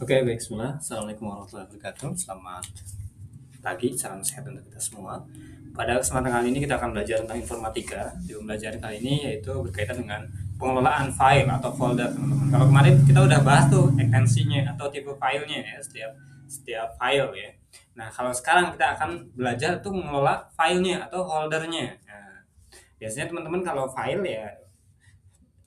Oke, baik semua. Assalamualaikum warahmatullahi wabarakatuh. Selamat pagi, salam sehat untuk kita semua. Pada kesempatan kali ini kita akan belajar tentang informatika. Di pembelajaran kali ini yaitu berkaitan dengan pengelolaan file atau folder, teman-teman. Kalau kemarin kita udah bahas tuh ekstensinya atau tipe filenya ya, setiap file ya. Nah, kalau sekarang kita akan belajar tuh mengelola filenya atau foldernya. Nah, biasanya teman-teman kalau file ya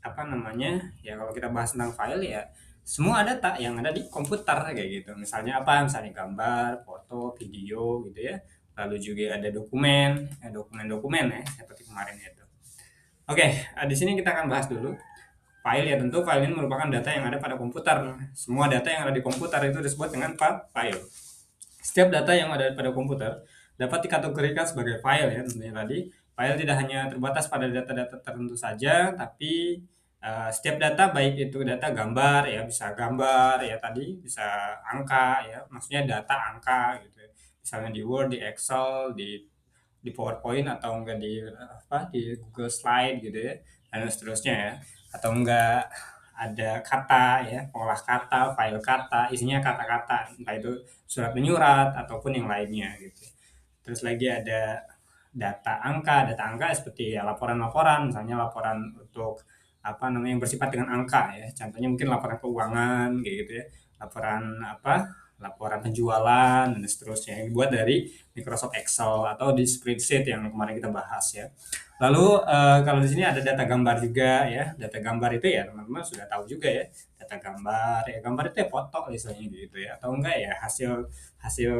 apa namanya ya, kalau kita bahas tentang file ya semua data yang ada di komputer kayak gitu, misalnya apa, misalnya gambar, foto, video gitu ya. Lalu juga ada dokumen-dokumen ya seperti kemarin itu. Oke, di sini kita akan bahas dulu file ya. Tentu file ini merupakan data yang ada pada komputer. Semua data yang ada di komputer itu disebut dengan file. Setiap data yang ada pada komputer dapat dikategorikan sebagai file ya, tentunya tadi. File tidak hanya terbatas pada data-data tertentu saja, tapi setiap data, baik itu data gambar ya, bisa gambar ya tadi, bisa angka ya, maksudnya data angka gitu ya. Misalnya di Word, di Excel, di PowerPoint, atau enggak di Google Slide gitu ya, dan seterusnya ya. Atau enggak ada kata ya, olah kata, file kata, isinya kata-kata, entah itu surat menyurat ataupun yang lainnya gitu. Terus lagi ada data angka seperti ya laporan-laporan, misalnya laporan untuk apa namanya yang bersifat dengan angka ya. Contohnya mungkin laporan keuangan kayak gitu ya. Laporan penjualan dan seterusnya yang dibuat dari Microsoft Excel atau di spreadsheet yang kemarin kita bahas ya. Lalu kalau di sini ada data gambar juga ya. Data gambar itu ya teman-teman sudah tahu juga ya. Data gambar ya, gambar itu ya foto misalnya gitu ya, atau enggak ya hasil hasil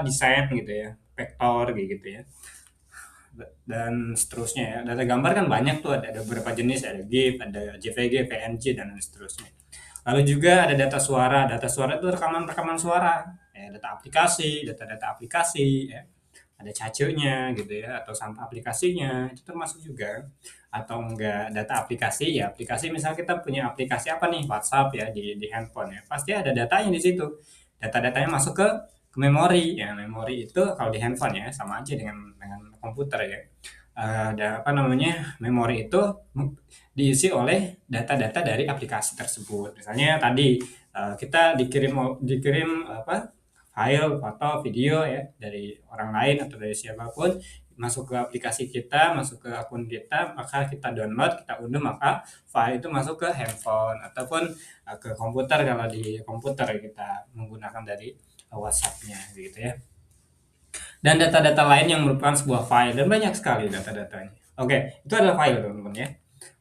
desain gitu ya, vektor kayak gitu ya, dan seterusnya ya. Data gambar kan banyak tuh, ada beberapa jenis, ada GIF, ada JPG, PNG, dan seterusnya. Lalu juga ada data suara. Data suara itu rekaman-rekaman suara ya, data-data aplikasi ya, ada cacenya gitu ya, atau sampah aplikasinya itu termasuk juga. Atau enggak data aplikasi ya, aplikasi misalnya kita punya aplikasi apa nih, WhatsApp ya, di handphone ya, pasti ada datanya di situ. Data-datanya masuk ke memori ya. Memori itu kalau di handphone ya sama aja dengan komputer ya. Ada apa namanya, memori itu diisi oleh data-data dari aplikasi tersebut. Misalnya tadi kita dikirim apa, file, foto, video ya dari orang lain atau dari siapapun, masuk ke aplikasi kita, masuk ke akun kita, maka kita download, kita unduh, maka file itu masuk ke handphone ataupun ke komputer. Kalau di komputer kita menggunakan dari WhatsApp-nya gitu ya. Dan data-data lain yang merupakan sebuah file, dan banyak sekali data-datanya. Oke, itu adalah file teman-teman ya.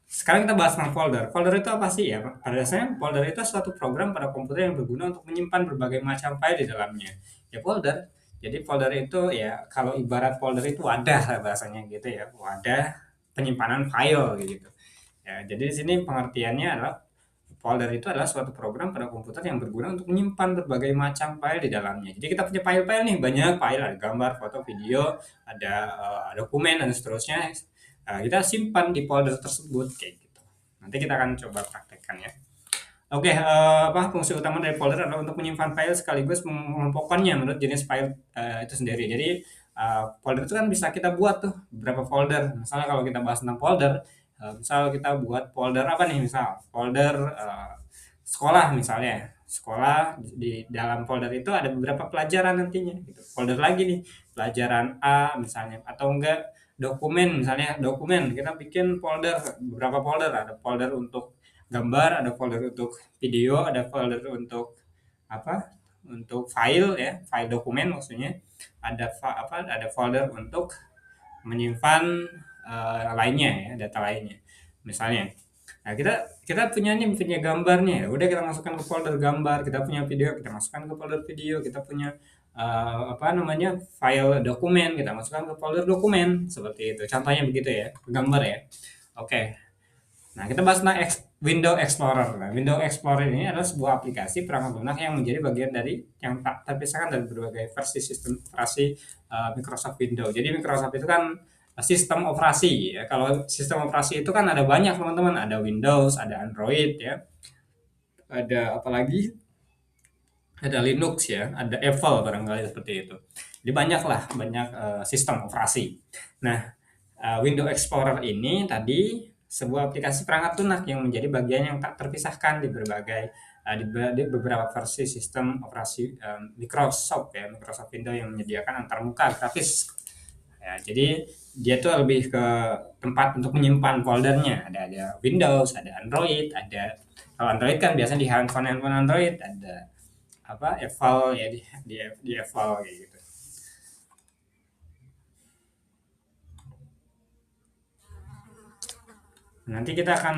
Sekarang kita bahas tentang folder. Folder itu apa sih ya? Pada dasarnya folder itu suatu program pada komputer yang berguna untuk menyimpan berbagai macam file di dalamnya. Ya folder. Jadi folder itu ya, kalau ibarat folder itu wadah lah bahasanya gitu ya. Wadah penyimpanan file gitu. Ya, jadi di sini pengertiannya adalah folder itu adalah suatu program pada komputer yang berguna untuk menyimpan berbagai macam file di dalamnya. Jadi kita punya file-file nih, banyak file, ada gambar, foto, video, ada dokumen dan seterusnya. Kita simpan di folder tersebut kayak gitu. Nanti kita akan coba praktekkan ya. Oke, fungsi utama dari folder adalah untuk menyimpan file sekaligus mengelompokkannya menurut jenis file itu sendiri. Jadi folder itu kan bisa kita buat tuh beberapa folder. Misalnya kalau kita bahas tentang folder, misal kita buat folder apa nih, misal folder sekolah misalnya. Sekolah, di dalam folder itu ada beberapa pelajaran nantinya gitu. Folder lagi nih, pelajaran A misalnya, atau enggak dokumen, misalnya dokumen, kita bikin folder, beberapa folder, ada folder untuk gambar, ada folder untuk video, ada folder untuk apa? Untuk file ya, file dokumen maksudnya. Ada folder untuk menyimpan lainnya ya, data lainnya. Misalnya, nah kita kita punya gambarnya, ya udah kita masukkan ke folder gambar. Kita punya video, kita masukkan ke folder video. Kita punya file dokumen, kita masukkan ke folder dokumen, seperti itu. Contohnya begitu ya, gambar ya. Oke. Nah, kita bahas tentang Window Explorer. Nah, Window Explorer ini adalah sebuah aplikasi perangkat lunak yang menjadi bagian dari yang tak terpisahkan dari berbagai versi sistem operasi Microsoft Windows. Jadi Microsoft itu kan sistem operasi ya. Kalau sistem operasi itu kan ada banyak teman-teman, ada Windows, ada Android ya. Ada apa lagi? Ada Linux ya, ada Apple barangkali seperti itu. Jadi banyak sistem operasi. Nah, Window Explorer ini tadi sebuah aplikasi perangkat lunak yang menjadi bagian yang tak terpisahkan di berbagai di beberapa versi sistem operasi Microsoft ya, Microsoft Windows yang menyediakan antarmuka grafis. Ya, jadi dia tuh lebih ke tempat untuk menyimpan foldernya. Ada Windows, ada Android, ada kalau Android kan biasanya di handphone Android ada apa eval ya di eval kayak gitu. Nanti kita akan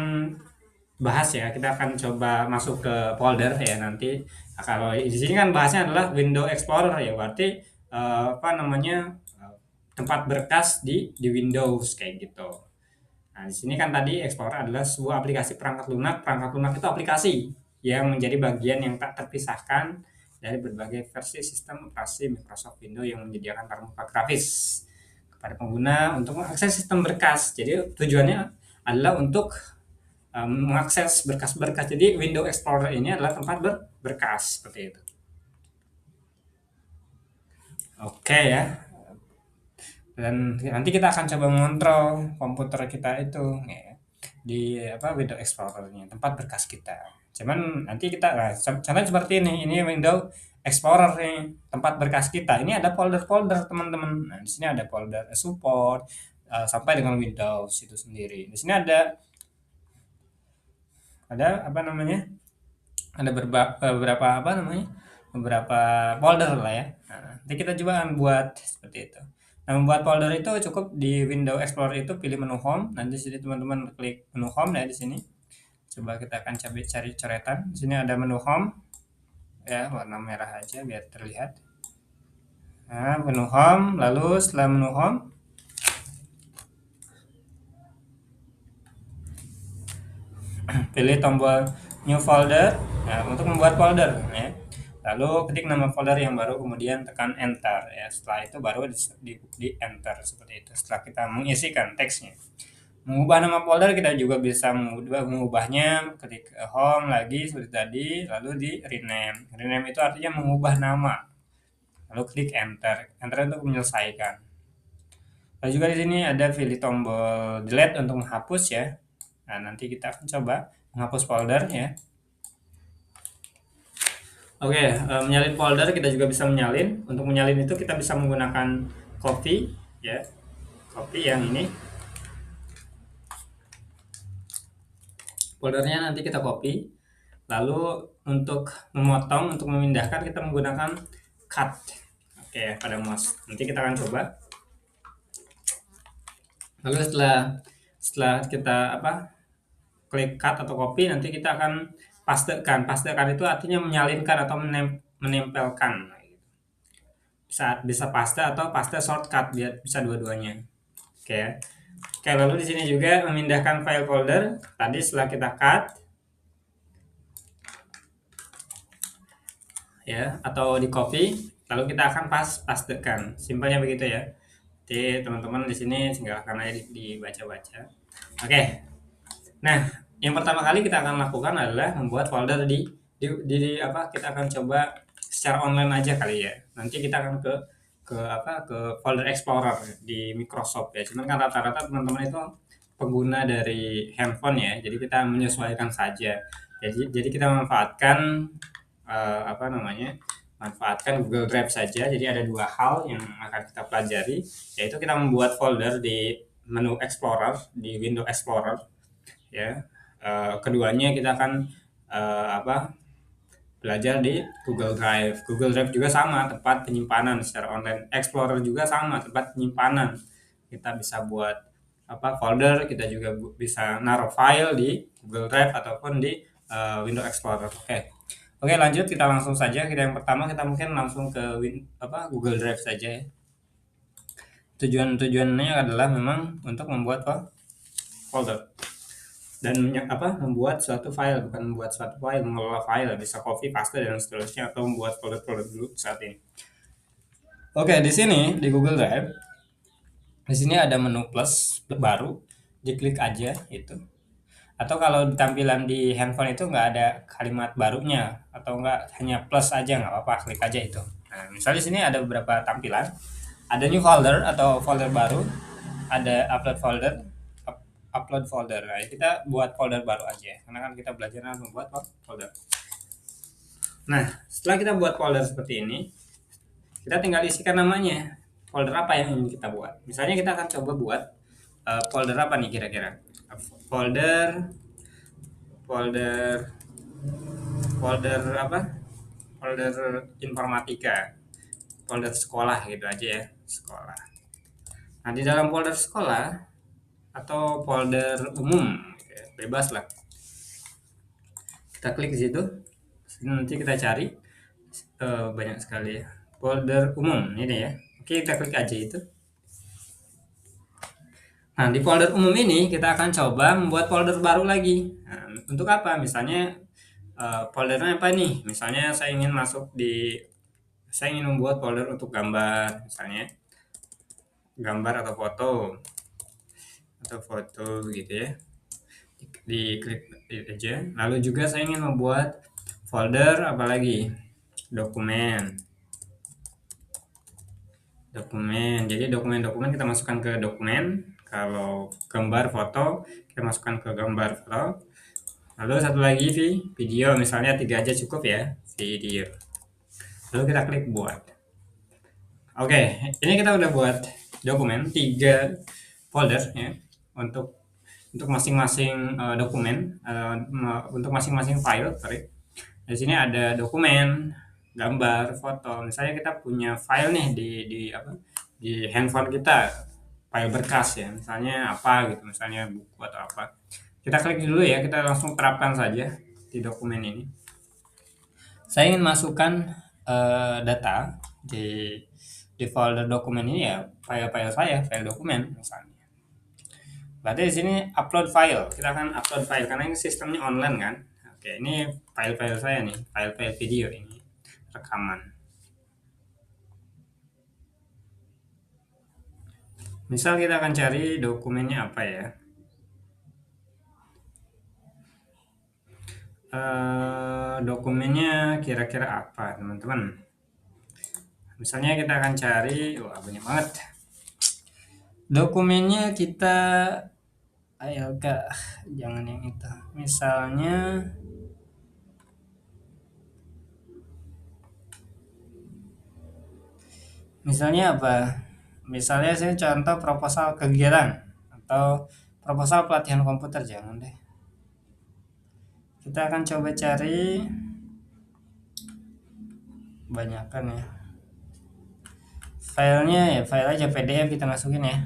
bahas ya, kita akan coba masuk ke folder ya nanti. Nah, kalau di sini kan bahasnya adalah Windows Explorer ya, berarti apa namanya tempat berkas di Windows kayak gitu. Nah, di sini kan tadi Explorer adalah sebuah aplikasi perangkat lunak. Perangkat lunak itu aplikasi yang menjadi bagian yang tak terpisahkan dari berbagai versi sistem operasi Microsoft Windows yang menyediakan termuka grafis kepada pengguna untuk mengakses sistem berkas. Jadi tujuannya adalah untuk mengakses berkas-berkas. Jadi Windows Explorer ini adalah tempat berkas seperti itu. Oke ya. Dan nanti kita akan coba mengontrol komputer kita itu ya, di apa Windows Explorer-nya, tempat berkas kita. Cuman nanti kita contohnya seperti ini Windows Explorer nih, tempat berkas kita. Ini ada folder-folder teman-teman. Nah, di sini ada folder support sampai dengan Windows itu sendiri. Di sini ada apa namanya? Ada beberapa apa namanya? Beberapa folder lah ya. Nah, nanti kita coba buat seperti itu. Nah, membuat folder itu cukup di Windows Explorer itu pilih menu Home. Nanti sini teman-teman klik menu Home ya di sini. Coba kita akan cari coretan. Di sini ada menu Home. Ya, warna merah aja biar terlihat. Nah, menu Home, lalu setelah menu Home pilih tombol New Folder untuk membuat folder ya. Lalu ketik nama folder yang baru, kemudian tekan enter ya. Setelah itu baru di enter seperti itu. Setelah kita mengisikan teksnya. Mengubah nama folder kita juga bisa mengubahnya, ketik home lagi seperti tadi, lalu di rename. Rename itu artinya mengubah nama. Lalu klik enter. Enter untuk menyelesaikan. Lalu juga di sini ada pilih tombol delete untuk menghapus ya. Nah, nanti kita akan coba menghapus folder ya. Oke, menyalin folder kita juga bisa menyalin. Untuk menyalin itu kita bisa menggunakan copy ya. Copy yang ini. Foldernya nanti kita copy. Lalu untuk memotong, untuk memindahkan kita menggunakan cut. Oke, pada mouse. Nanti kita akan coba. Lalu setelah kita klik cut atau copy, nanti kita akan pastekan. Pastekan itu artinya menyalinkan atau menempelkan. Bisa paste atau paste shortcut, biar bisa dua-duanya. Oke. Oke, lalu di sini juga memindahkan file folder. Tadi setelah kita cut ya atau di copy, lalu kita akan pastekan. Simpelnya begitu ya. Jadi teman-teman di sini tinggalkan aja dibaca-baca. Oke. Nah, yang pertama kali kita akan lakukan adalah membuat folder kita akan coba secara online aja kali ya. Nanti kita akan ke folder Explorer di Microsoft ya. Cuman kan rata-rata teman-teman itu pengguna dari handphone ya. Jadi kita menyesuaikan saja. Jadi kita memanfaatkan manfaatkan Google Drive saja. Jadi ada dua hal yang akan kita pelajari, yaitu kita membuat folder di menu Explorer di Windows Explorer ya. Keduanya kita akan belajar di Google Drive. Google Drive juga sama, tempat penyimpanan secara online. Explorer juga sama, tempat penyimpanan. Kita bisa buat folder, kita juga bisa naruh file di Google Drive ataupun di Windows Explorer. Oke, lanjut kita langsung saja. Yang pertama kita mungkin langsung ke Google Drive saja ya. Tujuannya adalah memang untuk membuat folder dan membuat suatu file, bukan membuat suatu file, mengelola file, bisa copy, paste dan seterusnya, atau membuat folder-folder dulu saat ini. Oke, di sini di Google Drive, di sini ada menu plus baru, diklik aja itu. Atau kalau tampilan di handphone itu nggak ada kalimat barunya atau nggak, hanya plus aja nggak apa-apa, klik aja itu. Nah, misalnya di sini ada beberapa tampilan, ada new folder atau folder baru, ada upload folder. Nah, kita buat folder baru aja karena kan kita belajar membuat folder. Nah, setelah kita buat folder seperti ini, kita tinggal isikan namanya. Folder apa yang ingin kita buat? Misalnya kita akan coba buat folder apa nih kira-kira? Folder folder folder apa? Folder informatika, folder sekolah gitu aja ya, sekolah. Nah, di dalam folder sekolah atau folder umum, ya, bebas lah. Kita klik di situ, nanti kita cari banyak sekali ya. Folder umum ini ya. Oke, kita klik aja itu. Nah, di folder umum ini kita akan coba membuat folder baru lagi. Nah, untuk apa? Misalnya foldernya apa nih? Misalnya saya ingin membuat folder untuk gambar, misalnya gambar atau foto gitu ya. Diklik aja. Lalu juga saya ingin membuat folder apalagi dokumen. Jadi dokumen-dokumen kita masukkan ke dokumen. Kalau gambar foto kita masukkan ke gambar foto. Lalu satu lagi video, misalnya 3 aja cukup ya, video. Lalu kita klik buat. Oke, ini kita udah buat dokumen 3 folder ya untuk masing-masing dokumen, untuk masing-masing file, sorry. Di sini ada dokumen, gambar, foto. Misalnya kita punya file nih di handphone kita, file berkas ya. Misalnya apa gitu, misalnya buku atau apa. Kita klik dulu ya, kita langsung terapkan saja di dokumen ini. Saya ingin masukkan data di folder dokumen ini ya, file-file saya, file dokumen misalnya. Berarti di sini upload file. Kita akan upload file karena ini sistemnya online kan. Oke, ini file-file saya nih, file-file video ini, rekaman. Misal kita akan cari dokumennya apa ya? Dokumennya kira-kira apa, teman-teman? Misalnya kita akan cari, wah banyak banget. Dokumennya kita, ayo kak, jangan yang itu. Misalnya apa? Misalnya saya contoh proposal kegiatan atau proposal pelatihan komputer, jangan deh. Kita akan coba cari banyakkan ya. Filenya ya file aja PDF kita masukin ya.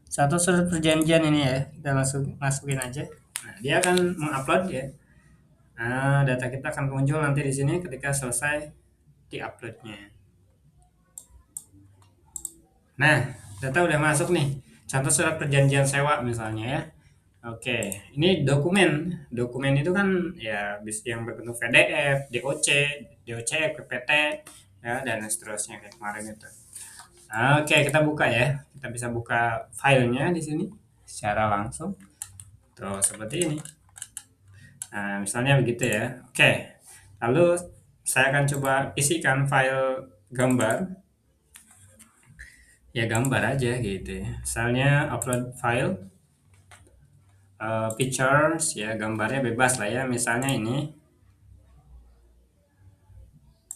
Satu surat perjanjian ini ya, kita masukin aja. Nah, dia akan mengupload ya. Nah, data kita akan muncul nanti di sini ketika selesai diuploadnya. Nah, data udah masuk nih. Contoh surat perjanjian sewa misalnya ya. Oke, ini dokumen. Dokumen itu kan ya yang berbentuk PDF, DOC, PPT, ya dan seterusnya kayak kemarin itu. Oke, kita buka ya. Kita bisa buka filenya di sini secara langsung. Tuh, seperti ini. Nah, misalnya begitu ya. Oke. Lalu saya akan coba isikan file gambar. Ya gambar aja gitu ya. Misalnya upload file pictures ya, gambarnya bebas lah ya. Misalnya ini.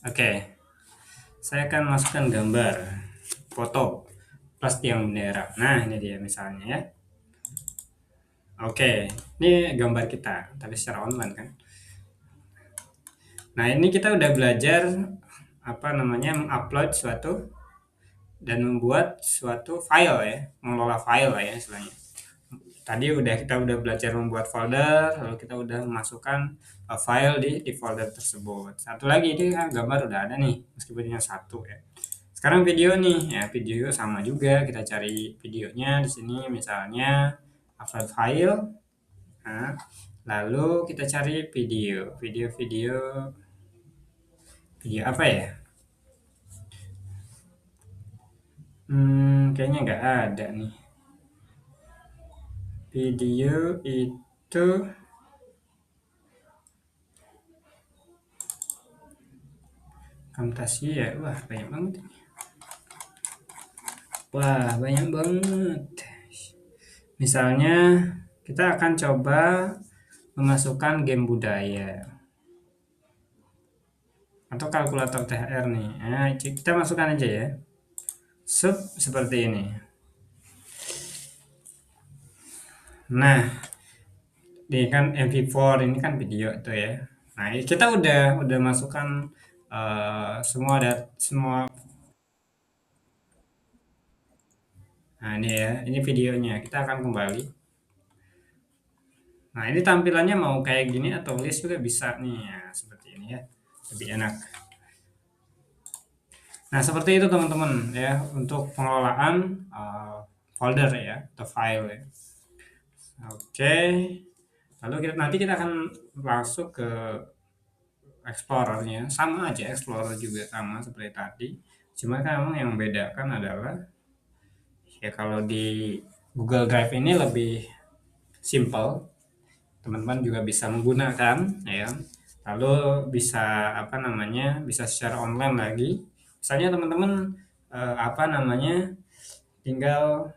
Oke. Saya akan masukkan gambar foto plus tiang bendera. Nah, ini dia misalnya ya. Oke, ini gambar kita, tapi secara online kan. Nah, ini kita udah belajar apa namanya mengupload suatu dan membuat suatu file ya, mengelola file lah ya istilahnya. Tadi kita udah belajar membuat folder, lalu kita udah memasukkan file di folder tersebut. Satu lagi ini kan gambar udah ada nih, meskipun hanya satu ya. Sekarang video nih, ya video sama juga. Kita cari videonya di sini, misalnya upload file. Nah, lalu kita cari video apa ya? Kayaknya nggak ada nih. Video itu Camtasia, wah banyak banget. Wah banyak banget. Misalnya kita akan coba memasukkan game budaya. atau kalkulator THR nih. Nah, kita masukkan aja ya. Seperti ini. Nah, ini kan MP4 ini kan video tuh ya. Nah, ini kita udah masukkan semua ada semua. Nah, ini ya, ini videonya. Kita akan kembali. Nah, ini tampilannya mau kayak gini atau list juga bisa nih. Ya, seperti ini ya. Lebih enak. Nah, seperti itu teman-teman ya untuk pengelolaan folder ya atau file ya. Oke. Lalu nanti kita akan masuk ke Explorernya. Sama aja Explorer juga sama seperti tadi. Cuma kan memang yang membedakan adalah ya kalau di Google Drive ini lebih simple. Teman-teman juga bisa menggunakan ya. Lalu bisa apa namanya? Bisa secara online lagi. Misalnya teman-teman apa namanya? Tinggal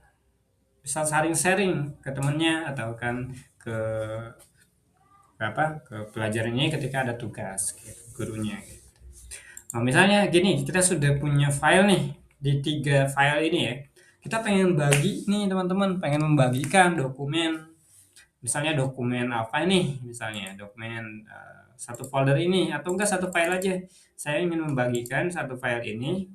bisa sharing-sharing ke temennya atau kan ke ke pelajarannya ketika ada tugas gitu, gurunya gitu. Nah, misalnya gini, kita sudah punya file nih di 3 file ini ya. Kita pengen bagi nih teman-teman, pengen membagikan dokumen. Misalnya dokumen apa nih? Misalnya dokumen satu folder ini atau enggak satu file aja. Saya ingin membagikan satu file ini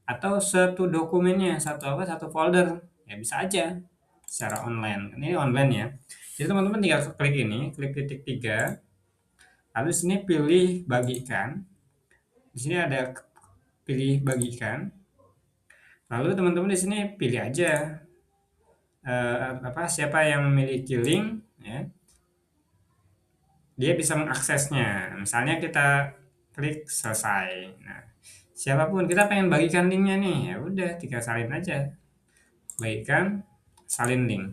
atau satu dokumennya, satu folder. Ya bisa aja secara online. Ini online ya. Jadi teman-teman tinggal klik ini, klik titik 3, lalu sini pilih bagikan. Di sini ada pilih bagikan. Lalu teman-teman di sini pilih aja siapa yang memiliki link ya. Dia bisa mengaksesnya. Misalnya kita klik selesai. Nah, siapapun kita pengen bagikan linknya nih, ya udah tinggal salin aja. Bagikan, salin link.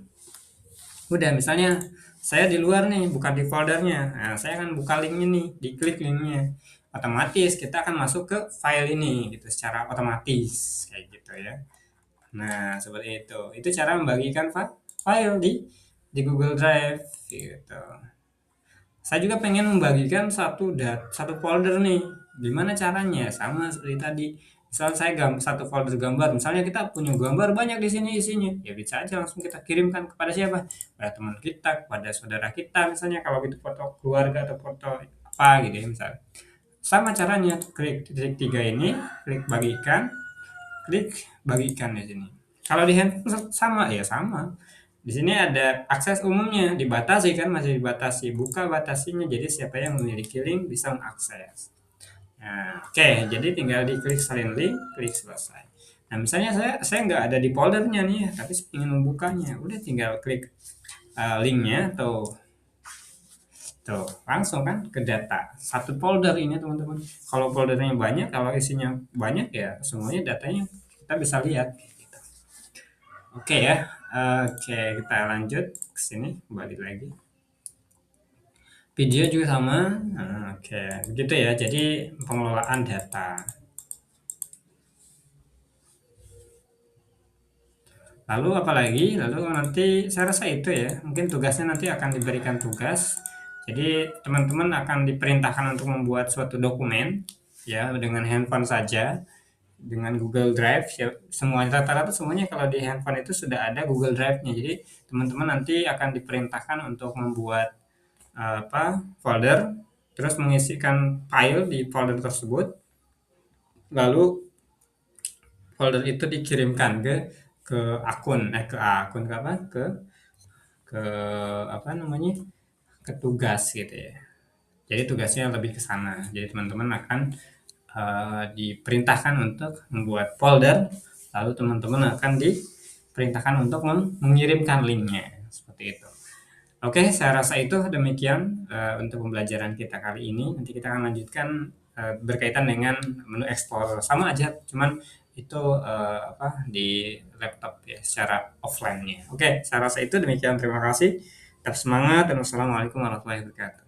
Udah, misalnya saya di luar nih, bukan di foldernya. Nah, saya akan buka linknya nih, diklik linknya. Otomatis kita akan masuk ke file ini gitu secara otomatis kayak gitu ya. Nah, seperti itu. Itu cara membagikan file di Google Drive gitu. Saya juga pengen membagikan satu folder nih. Gimana caranya? Sama seperti tadi. Misal saya satu folder gambar, misalnya kita punya gambar banyak di sini isinya, ya bisa aja langsung kita kirimkan kepada siapa? Pada teman kita, kepada saudara kita, misalnya kalau itu foto keluarga atau foto apa gitu ya misalnya. Sama caranya, klik titik 3 ini, klik bagikan di sini. Kalau di handphone sama ya sama. Di sini ada akses umumnya, dibatasi kan, masih dibatasi. Buka batasinya, jadi siapa yang memiliki link bisa mengakses. Nah, oke, jadi tinggal diklik salin link, klik selesai. Nah, misalnya saya nggak ada di foldernya nih, tapi saya ingin membukanya. Udah tinggal klik linknya tuh langsung kan ke data. Satu folder ini teman-teman. Kalau foldernya banyak, kalau isinya banyak ya semuanya datanya kita bisa lihat. Gitu. Oke ya, oke kita lanjut ke sini balik lagi. Video juga sama. Nah, oke, begitu ya. Jadi pengelolaan data. Lalu apalagi? Lalu nanti saya rasa itu ya. Mungkin tugasnya nanti akan diberikan tugas. Jadi teman-teman akan diperintahkan untuk membuat suatu dokumen ya dengan handphone saja, dengan Google Drive. Semua rata-rata semuanya kalau di handphone itu sudah ada Google Drive-nya. Jadi teman-teman nanti akan diperintahkan untuk membuat folder, terus mengisikan file di folder tersebut, lalu folder itu dikirimkan ke akun ke apa ke apa namanya ke tugas gitu ya. Jadi tugasnya lebih ke sana. Jadi teman-teman akan diperintahkan untuk membuat folder, lalu teman-teman akan diperintahkan untuk mengirimkan linknya seperti itu. Oke, saya rasa itu demikian untuk pembelajaran kita kali ini. Nanti kita akan lanjutkan berkaitan dengan menu Explorer. Sama aja, cuman itu di laptop ya, secara offline-nya. Oke, saya rasa itu demikian. Terima kasih. Tetap semangat dan wassalamualaikum warahmatullahi wabarakatuh.